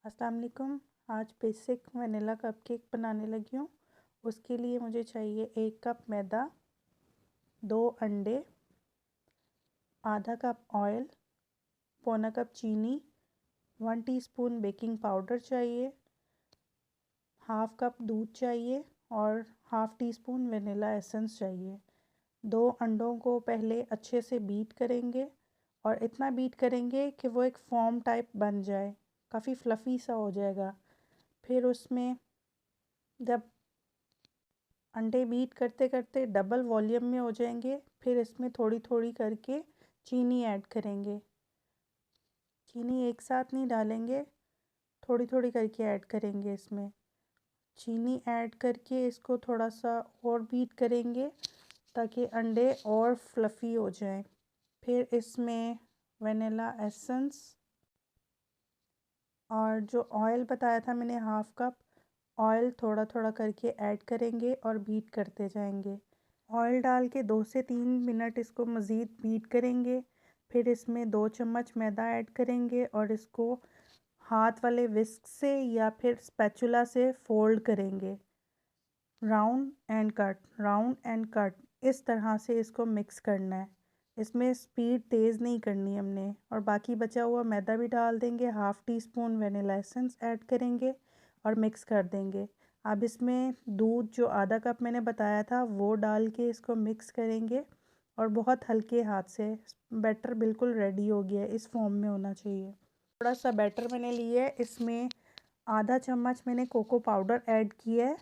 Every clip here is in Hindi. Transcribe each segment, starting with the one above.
अस्सलाम वालेकुम। आज बेसिक वनीला कपकेक बनाने लगी हूँ। उसके लिए मुझे चाहिए 1 कप मैदा, 2 अंडे, आधा कप ऑयल, पौना कप चीनी, 1 टीस्पून बेकिंग पाउडर चाहिए, हाफ कप दूध चाहिए और half tea spoon vanilla essence चाहिए। 2 अंडों को पहले अच्छे से बीट करेंगे और इतना बीट करेंगे कि वो एक फॉर्म टाइप बन जाए, काफ़ी फ्लफ़ी सा हो जाएगा। फिर उसमें जब अंडे बीट करते करते डबल वॉल्यूम में हो जाएंगे, फिर इसमें थोड़ी थोड़ी करके चीनी ऐड करेंगे। चीनी एक साथ नहीं डालेंगे, थोड़ी थोड़ी करके ऐड करेंगे। इसमें चीनी ऐड करके इसको थोड़ा सा और बीट करेंगे ताकि अंडे और फ्लफ़ी हो जाएं। फिर इसमें वनीला एसेंस और जो ऑयल बताया था मैंने, हाफ कप ऑयल थोड़ा थोड़ा करके ऐड करेंगे और बीट करते जाएंगे। ऑयल डाल के 2 से 3 मिनट इसको मज़ीद बीट करेंगे। फिर इसमें 2 चम्मच मैदा ऐड करेंगे और इसको हाथ वाले विस्क से या फिर स्पैचुला से फोल्ड करेंगे। Round and cut, round and cut, इस तरह से इसको मिक्स करना है। इसमें स्पीड तेज़ नहीं करनी हमने। और बाकी बचा हुआ मैदा भी डाल देंगे, half tea spoon vanilla essence add करेंगे और मिक्स कर देंगे। अब इसमें दूध जो आधा कप मैंने बताया था वो डाल के इसको मिक्स करेंगे और बहुत हल्के हाथ से। बैटर बिल्कुल रेडी हो गया है, इस फॉर्म में होना चाहिए। थोड़ा सा बैटर मैंने लिया है, इसमें आधा चम्मच मैंने कोको पाउडर ऐड किया है।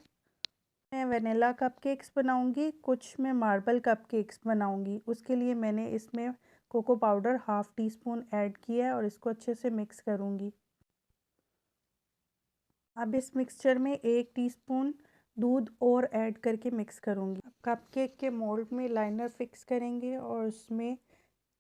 मैं वनीला कपकेक्स बनाऊंगी, कुछ मैं मार्बल कपकेक्स बनाऊंगी। उसके लिए मैंने इसमें cocoa powder half teaspoon add किया है और इसको अच्छे से मिक्स करूंगी। अब इस मिक्सचर में 1 टीस्पून दूध और ऐड करके मिक्स करूंगी। कपकेक के मोल्ड में लाइनर फिक्स करेंगे और उसमें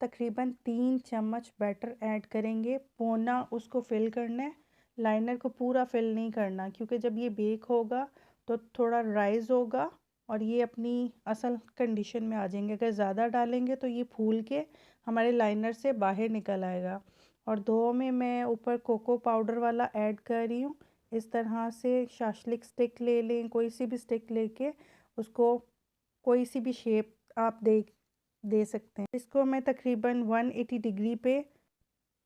तकरीबन 3 चम्मच बैटर ऐड करेंगे। पौना उसको फिल करना है, लाइनर को पूरा फिल नहीं करना, क्योंकि जब ये बेक होगा तो थोड़ा राइज होगा और ये अपनी असल कंडीशन में आ जाएंगे। अगर ज़्यादा डालेंगे तो ये फूल के हमारे लाइनर से बाहर निकल आएगा। और 2 में मैं ऊपर कोको पाउडर वाला ऐड कर रही हूँ। इस तरह से शाशलिक स्टिक ले लें, कोई सी भी स्टिक लेके उसको कोई सी भी शेप आप दे सकते हैं। इसको मैं तकरीबन 180 डिग्री पे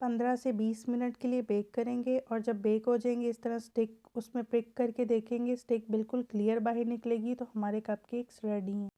15 से 20 मिनट के लिए बेक करेंगे। और जब बेक हो जाएंगे इस तरह स्टिक उसमें प्रिक करके देखेंगे, स्टिक बिल्कुल क्लियर बाहर निकलेगी तो हमारे कपकेक्स रेडी हैं।